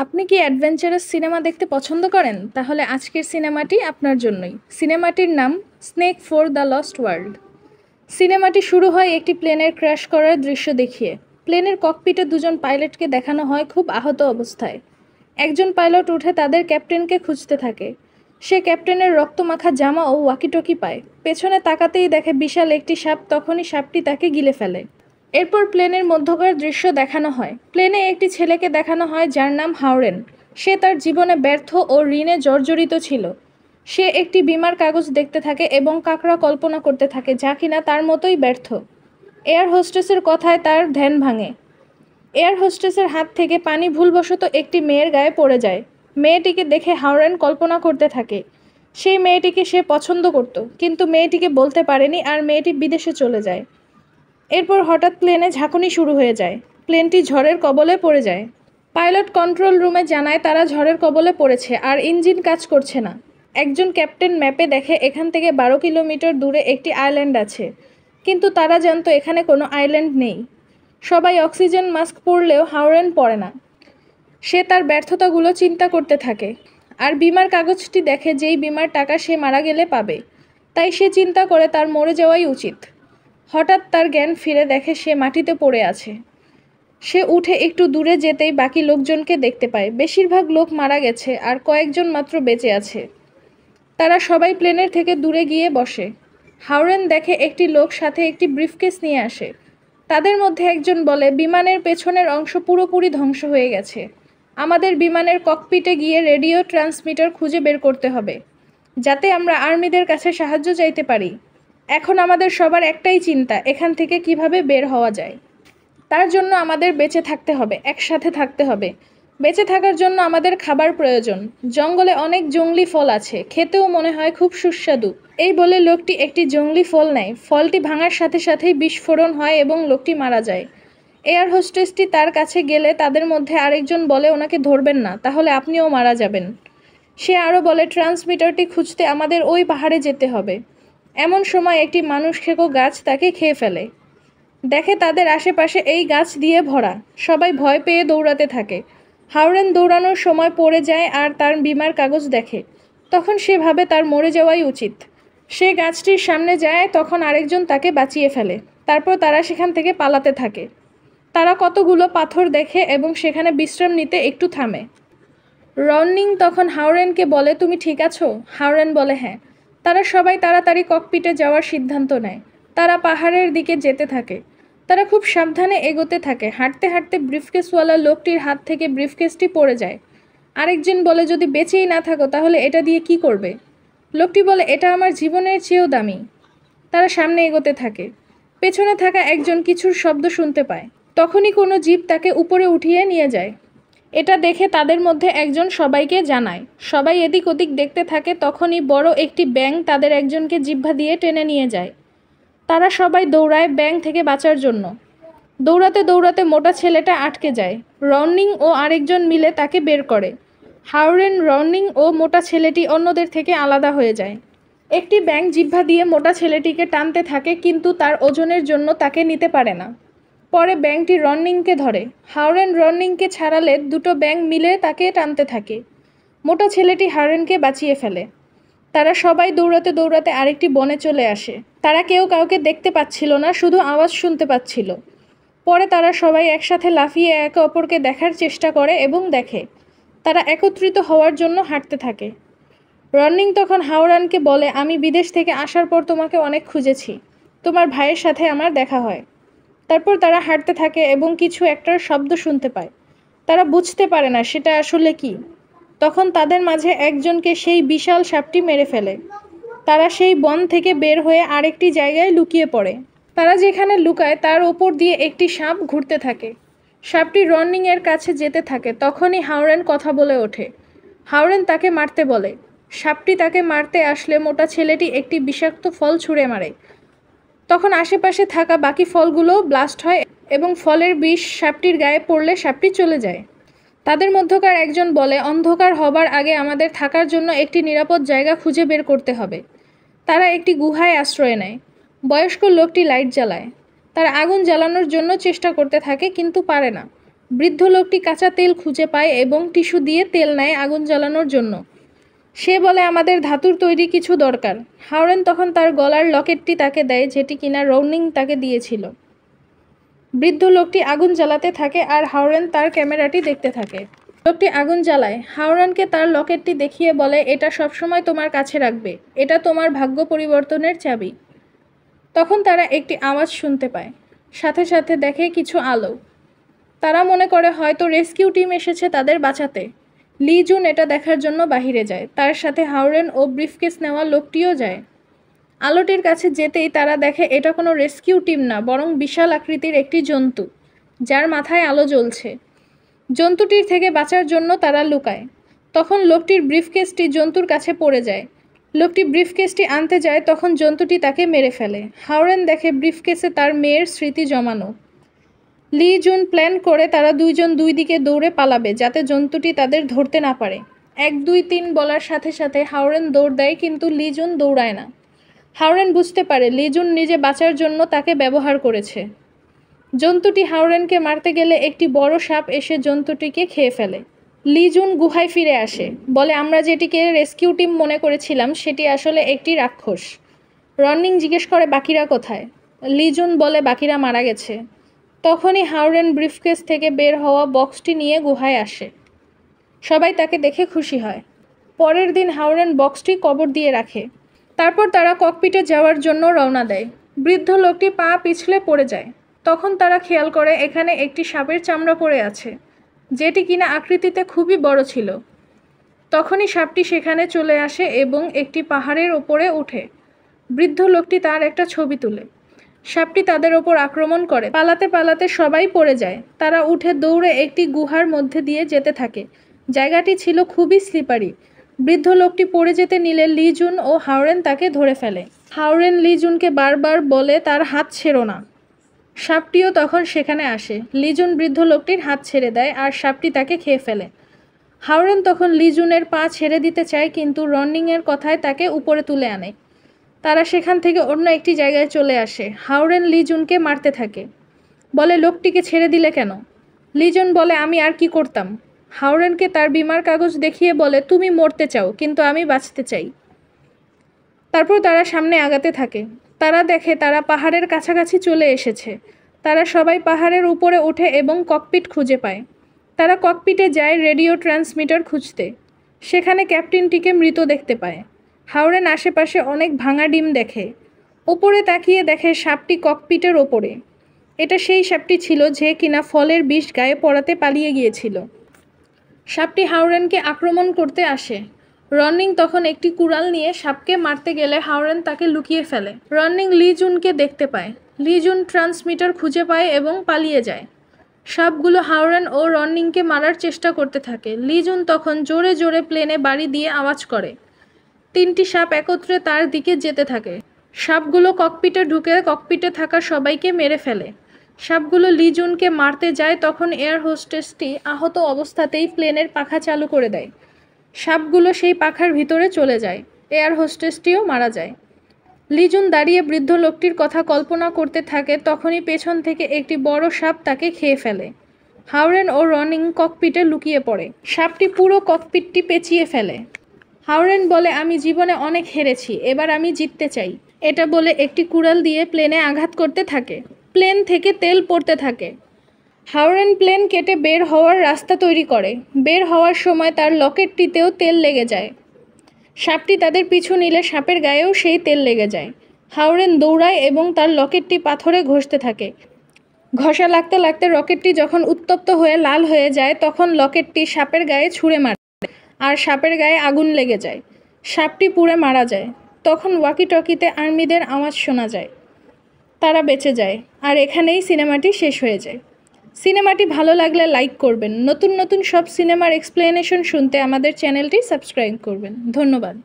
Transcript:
আপনি কি adventurous cinema দেখতে পছন্দ করেন? তাহলে আজকের সিনেমাটি আপনার জন্যই। সিনেমাটির নাম snake for the lost world. সিনেমাটি শুরু হয় একটি প্লেনের ক্র্যাশ করার দৃশ্য দেখিয়ে। প্লেনের ককপিটে দুজন পাইলটকে দেখানো হয় খুব আহত অবস্থায়। একজন পাইলট উঠে তাদের ক্যাপ্টেনকে খুঁজতে থাকে। সে ক্যাপ্টেনের রক্তমাখা জামা ও ওয়াকিটকি পায়। পেছনে তাকাতেই দেখে বিশাল একটি সাপ, তখনই সাপটি তাকে গিলে ফেলে। এরপর প্লেনের মধ্যকার দৃশ্য দেখানো হয়। প্লেনে একটি ছেলেকে দেখানো হয় যার নাম হাওরেন। সে তার জীবনে ব্যর্থ ও ঋণে জর্জরিত ছিল। সে একটি বীমার কাগজ দেখতে থাকে এবং কাকড়া কল্পনা করতে থাকে যা কিনা তার মতোই ব্যর্থ। এয়ার হোস্টেসের কথায় তার ধ্যান ভাঙে। এয়ার হোস্টেসের হাত থেকে পানি ভুলবশত একটি মেয়ের গায়ে পড়ে যায়। মেয়েটিকে দেখে হাওরেন কল্পনা করতে থাকে সেই মেয়েটিকে সে পছন্দ করত, কিন্তু মেয়েটিকে বলতে পারেনি আর মেয়েটি বিদেশে চলে যায়। এরপর হঠাৎ প্লেনে ঝাঁকুনি শুরু হয়ে যায়। প্লেনটি ঝড়ের কবলে পড়ে যায়। পাইলট কন্ট্রোল রুমে জানায় তারা ঝড়ের কবলে পড়েছে আর ইঞ্জিন কাজ করছে না। একজন ক্যাপ্টেন ম্যাপে দেখে এখান থেকে 12 কিলোমিটার দূরে একটি আইল্যান্ড আছে, কিন্তু তারা জানতো এখানে কোনো আইল্যান্ড নেই। সবাই অক্সিজেন মাস্ক পরলেও হাওরেন পরে না। সে তার ব্যর্থতাগুলো চিন্তা করতে থাকে আর বিমার কাগজটি দেখে যেই বিমার টাকা সে মারা গেলে পাবে। তাই সে চিন্তা করে তার মরে যাওয়াই উচিত। হঠাৎ তার জ্ঞান ফিরে, দেখে সে মাটিতে পড়ে আছে। সে উঠে একটু দূরে যেতেই বাকি লোকজনকে দেখতে পায়। বেশিরভাগ লোক মারা গেছে আর কয়েকজন মাত্র বেঁচে আছে। তারা সবাই প্লেনের থেকে দূরে গিয়ে বসে। হাওরেন দেখে একটি লোক সাথে একটি ব্রিফকেস নিয়ে আসে। তাদের মধ্যে একজন বলে, বিমানের পেছনের অংশ পুরোপুরি ধ্বংস হয়ে গেছে। আমাদের বিমানের ককপিটে গিয়ে রেডিও ট্রান্সমিটার খুঁজে বের করতে হবে, যাতে আমরা আর্মিদের কাছে সাহায্য চাইতে পারি। এখন আমাদের সবার একটাই চিন্তা, এখান থেকে কিভাবে বের হওয়া যায়। তার জন্য আমাদের বেঁচে থাকতে হবে, একসাথে থাকতে হবে। বেঁচে থাকার জন্য আমাদের খাবার প্রয়োজন। জঙ্গলে অনেক জংলি ফল আছে, খেতেও মনে হয় খুব সুস্বাদু। এই বলে লোকটি একটি জংলি ফল নেয়। ফলটি ভাঙার সাথে সাথেই বিস্ফোরণ হয় এবং লোকটি মারা যায়। এয়ার হোস্টেসটি তার কাছে গেলে তাদের মধ্যে আরেকজন বলে, ওনাকে ধরবেন না, তাহলে আপনিও মারা যাবেন। সে আরও বলে, ট্রান্সমিটারটি খুঁজতে আমাদের ওই পাহাড়ে যেতে হবে। এমন সময় একটি মানুষ খেকো গাছ তাকে খেয়ে ফেলে। দেখে তাদের আশেপাশে এই গাছ দিয়ে ভরা। সবাই ভয় পেয়ে দৌড়াতে থাকে। হাওরেন দৌড়ানোর সময় পড়ে যায় আর তার বিমার কাগজ দেখে। তখন সে ভাবে তার মরে যাওয়াই উচিত। সে গাছটির সামনে যায়, তখন আরেকজন তাকে বাঁচিয়ে ফেলে। তারপর তারা সেখান থেকে পালাতে থাকে। তারা কতগুলো পাথর দেখে এবং সেখানে বিশ্রাম নিতে একটু থামে। রননিং তখন হাওরেনকে বলে, তুমি ঠিক আছো? হাওরেন বলে, হ্যাঁ। তারা সবাই তাড়াতাড়ি ককপিটে যাওয়ার সিদ্ধান্ত নেয়। তারা পাহাড়ের দিকে যেতে থাকে। তারা খুব সাবধানে এগোতে থাকে। হাঁটতে হাঁটতে ব্রিফকেসওয়ালা লোকটির হাত থেকে ব্রিফকেসটি পড়ে যায়। আরেকজন বলে, যদি বেঁচেই না থাকো তাহলে এটা দিয়ে কি করবে? লোকটি বলে, এটা আমার জীবনের চেয়েও দামি। তারা সামনে এগোতে থাকে। পেছনে থাকা একজন কিছুর শব্দ শুনতে পায়। তখনই কোনো জিপ তাকে উপরে উঠিয়ে নিয়ে যায়। এটা দেখে তাদের মধ্যে একজন সবাইকে জানায়। সবাই এদিক ওদিক দেখতে থাকে। তখনই বড় একটি ব্যাঙ তাদের একজনকে জিহ্বা দিয়ে টেনে নিয়ে যায়। তারা সবাই দৌড়ায় ব্যাঙ থেকে বাঁচার জন্য। দৌড়াতে দৌড়াতে মোটা ছেলেটা আটকে যায়। রননিং ও আরেকজন মিলে তাকে বের করে। হাওরেন, রননিং ও মোটা ছেলেটি অন্যদের থেকে আলাদা হয়ে যায়। একটি ব্যাঙ জিহ্বা দিয়ে মোটা ছেলেটিকে টানতে থাকে, কিন্তু তার ওজনের জন্য তাকে নিতে পারে না। পরে ব্যাঙটি রননিংকে ধরে। হাওরেন রননিংকে ছাড়ালে দুটো ব্যাঙ মিলে তাকে টানতে থাকে। মোটা ছেলেটি হাওরেনকে বাঁচিয়ে ফেলে। তারা সবাই দৌড়াতে দৌড়াতে আরেকটি বনে চলে আসে। তারা কেউ কাউকে দেখতে পাচ্ছিল না, শুধু আওয়াজ শুনতে পাচ্ছিল। পরে তারা সবাই একসাথে লাফিয়ে একে অপরকে দেখার চেষ্টা করে এবং দেখে। তারা একত্রিত হওয়ার জন্য হাঁটতে থাকে। রননিং তখন হাওরেনকে বলে, আমি বিদেশ থেকে আসার পর তোমাকে অনেক খুঁজেছি। তোমার ভাইয়ের সাথে আমার দেখা হয়। তারপর তারা হাঁটতে থাকে এবং কিছু একটার শব্দ শুনতে পায়। তারা বুঝতে পারে না সেটা আসলে কি। তখন তাদের মাঝে একজনকে সেই বিশাল সাপটি মেরে ফেলে। তারা সেই বন থেকে বের হয়ে আরেকটি জায়গায় লুকিয়ে পড়ে। তারা যেখানে লুকায় তার ওপর দিয়ে একটি সাপ ঘুরতে থাকে। সাপটি রননিংয়ের কাছে যেতে থাকে। তখনই হাওরেন কথা বলে ওঠে। হাওরেন তাকে মারতে বলে। সাপটি তাকে মারতে আসলে মোটা ছেলেটি একটি বিষাক্ত ফল ছুঁড়ে মারে। তখন আশেপাশে থাকা বাকি ফলগুলো ব্লাস্ট হয় এবং ফলের বিষ সাপটির গায়ে পড়লে সাপটি চলে যায়। তাদের মধ্যকার একজন বলে, অন্ধকার হবার আগে আমাদের থাকার জন্য একটি নিরাপদ জায়গা খুঁজে বের করতে হবে। তারা একটি গুহায় আশ্রয় নেয়। বয়স্ক লোকটি লাইট জ্বালায়। তারা আগুন জ্বালানোর জন্য চেষ্টা করতে থাকে, কিন্তু পারে না। বৃদ্ধ লোকটি কাঁচা তেল খুঁজে পায় এবং টিস্যু দিয়ে তেল নেয় আগুন জ্বালানোর জন্য। সে বলে আমাদের ধাতুর তৈরি কিছু দরকার। হাওরেন তখন তার গলার লকেটটি তাকে দেয়, যেটি কিনা রনিং তাকে দিয়েছিল। বৃদ্ধ লোকটি আগুন জ্বালাতে থাকে আর হাওরেন তার ক্যামেরাটি দেখতে থাকে। লোকটি আগুন জ্বালায়, হাওরেনকে তার লকেটটি দেখিয়ে বলে, এটা সবসময় তোমার কাছে রাখবে, এটা তোমার ভাগ্য পরিবর্তনের চাবি। তখন তারা একটি আওয়াজ শুনতে পায়, সাথে সাথে দেখে কিছু আলো। তারা মনে করে হয়তো রেস্কিউ টিম এসেছে তাদের বাঁচাতে। লি জুন এটা দেখার জন্য বাহিরে যায়, তার সাথে হাওরেন ও ব্রিফকেস নেওয়া লোকটিও যায়। আলোটির কাছে যেতেই তারা দেখে এটা কোনো রেস্কিউ টিম না, বরং বিশাল আকৃতির একটি জন্তু, যার মাথায় আলো জ্বলছে। জন্তুটির থেকে বাঁচার জন্য তারা লুকায়। তখন লোকটির ব্রিফকেসটি জন্তুর কাছে পড়ে যায়। লোকটি ব্রিফকেসটি আনতে যায়, তখন জন্তুটি তাকে মেরে ফেলে। হাওরেন দেখে ব্রিফকেসে তার মেয়ের স্মৃতি জমানো। লি জুন প্ল্যান করে তারা দুইজন দুই দিকে দৌড়ে পালাবে, যাতে জন্তুটি তাদের ধরতে না পারে। 1, 2, 3 বলার সাথে সাথে হাওরেন দৌড় দেয়, কিন্তু লি জুন দৌড়ায় না। হাওরেন বুঝতে পারে লি জুন নিজে বাঁচার জন্য তাকে ব্যবহার করেছে। জন্তুটি হাওরেনকে মারতে গেলে একটি বড় সাপ এসে জন্তুটিকে খেয়ে ফেলে। লি জুন গুহায় ফিরে আসে, বলে আমরা যেটিকে রেস্কিউ টিম মনে করেছিলাম সেটি আসলে একটি রাক্ষস। রনিং জিজ্ঞেস করে বাকিরা কোথায়। লি জুন বলে বাকিরা মারা গেছে। তখনই হাওরেন ব্রিফকেস থেকে বের হওয়া বক্সটি নিয়ে গুহায় আসে। সবাই তাকে দেখে খুশি হয়। পরের দিন হাওরেন বক্সটি কবর দিয়ে রাখে। তারপর তারা ককপিটে যাওয়ার জন্য রওনা দেয়। বৃদ্ধ লোকটি পা পিছলে পড়ে যায়। তখন তারা খেয়াল করে এখানে একটি সাপের চামড়া পড়ে আছে, যেটি কিনা আকৃতিতে খুবই বড় ছিল। তখনই সাপটি সেখানে চলে আসে এবং একটি পাহাড়ের ওপরে ওঠে। বৃদ্ধ লোকটি তার একটা ছবি তুলে। সাপটি তাদের ওপর আক্রমণ করে। পালাতে পালাতে সবাই পড়ে যায়। তারা উঠে দৌড়ে একটি গুহার মধ্যে দিয়ে যেতে থাকে। জায়গাটি ছিল খুবই স্লিপারি। বৃদ্ধ লোকটি পড়ে যেতে নিলে লি জুন ও হাওরেন তাকে ধরে ফেলে। হাওরেন লি জুনকে বারবার বলে তার হাত ছেড়ো না। সাপটিও তখন সেখানে আসে। লি জুন বৃদ্ধ লোকটির হাত ছেড়ে দেয় আর সাপটি তাকে খেয়ে ফেলে। হাওরেন তখন লি জুনের পা ছেড়ে দিতে চায়, কিন্তু রনিংয়ের কথায় তাকে উপরে তুলে আনে। তারা সেখান থেকে অন্য একটি জায়গায় চলে আসে। হাওরেন লি জুনকে মারতে থাকে, বলে লোকটিকে ছেড়ে দিলে কেন? লি জুন বলে আমি আর কি করতাম। হাওরেনকে তার বীমার কাগজ দেখিয়ে বলে তুমি মরতে চাও, কিন্তু আমি বাঁচতে চাই। তারপর তারা সামনে আগাতে থাকে। তারা দেখে তারা পাহাড়ের কাছাকাছি চলে এসেছে। তারা সবাই পাহাড়ের উপরে ওঠে এবং ককপিট খুঁজে পায়। তারা ককপিটে যায় রেডিও ট্রান্সমিটার খুঁজতে। সেখানে ক্যাপ্টেনটিকে মৃত দেখতে পায়। হাওরেন আশেপাশে অনেক ভাঙা ডিম দেখে। ওপরে তাকিয়ে দেখে সাপটি ককপিটের ওপরে। এটা সেই সাপটি ছিল যে কিনা ফলের বিষ গায়ে পড়াতে পালিয়ে গিয়েছিল। সাপটি হাওরেনকে আক্রমণ করতে আসে। রনিং তখন একটি কুড়াল নিয়ে সাপকে মারতে গেলে হাওরেন তাকে লুকিয়ে ফেলে। রনিং লি জুনকে দেখতে পায়। লি জুন ট্রান্সমিটার খুঁজে পায় এবং পালিয়ে যায়। সাপগুলো হাওরেন ও রনিংকে মারার চেষ্টা করতে থাকে। লি জুন তখন জোরে জোরে প্লেনে বাড়ি দিয়ে আওয়াজ করে। 3টি সাপ একত্রে তার দিকে যেতে থাকে। সাপগুলো ককপিটে ঢুকে ককপিটে থাকা সবাইকে মেরে ফেলে। সাপগুলো লি জুনকে মারতে যায়, তখন এয়ার হোস্টেসটি আহত অবস্থাতেই প্লেনের পাখা চালু করে দেয়। সাপগুলো সেই পাখার ভিতরে চলে যায়। এয়ার হোস্টেসটিও মারা যায়। লি জুন দাঁড়িয়ে বৃদ্ধ লোকটির কথা কল্পনা করতে থাকে। তখনই পেছন থেকে একটি বড় সাপ তাকে খেয়ে ফেলে। হাওরেন ও রনিং ককপিটে লুকিয়ে পড়ে। সাপটি পুরো ককপিটটি পেঁচিয়ে ফেলে। হাওরেন বলে আমি জীবনে অনেক হেরেছি, এবার আমি জিততে চাই। এটা বলে একটি কুড়াল দিয়ে প্লেনে আঘাত করতে থাকে। প্লেন থেকে তেল পড়তে থাকে। হাওরেন প্লেন কেটে বের হওয়ার রাস্তা তৈরি করে। বের হওয়ার সময় তার লকেটটিতেও তেল লেগে যায়। সাপটি তাদের পিছু নিলে সাপের গায়েও সেই তেল লেগে যায়। হাওরেন দৌড়ায় এবং তার লকেটটি পাথরে ঘষতে থাকে। ঘষা লাগতে লাগতে রকেটটি যখন উত্তপ্ত হয়ে লাল হয়ে যায়, তখন লকেটটি সাপের গায়ে ছুঁড়ে মারে আর সাপের গায়ে আগুন লেগে যায়। সাপটি পুড়ে মারা যায়। তখন ওয়াকি টকিতে আর্মিদের আওয়াজ শোনা যায়। তারা বেঁচে যায়। আর এখানেই সিনেমাটি শেষ হয়ে যায়। সিনেমাটি ভালো লাগলে লাইক করবেন। নতুন নতুন সব সিনেমার এক্সপ্লেনেশন শুনতে আমাদের চ্যানেলটি সাবস্ক্রাইব করবেন। ধন্যবাদ।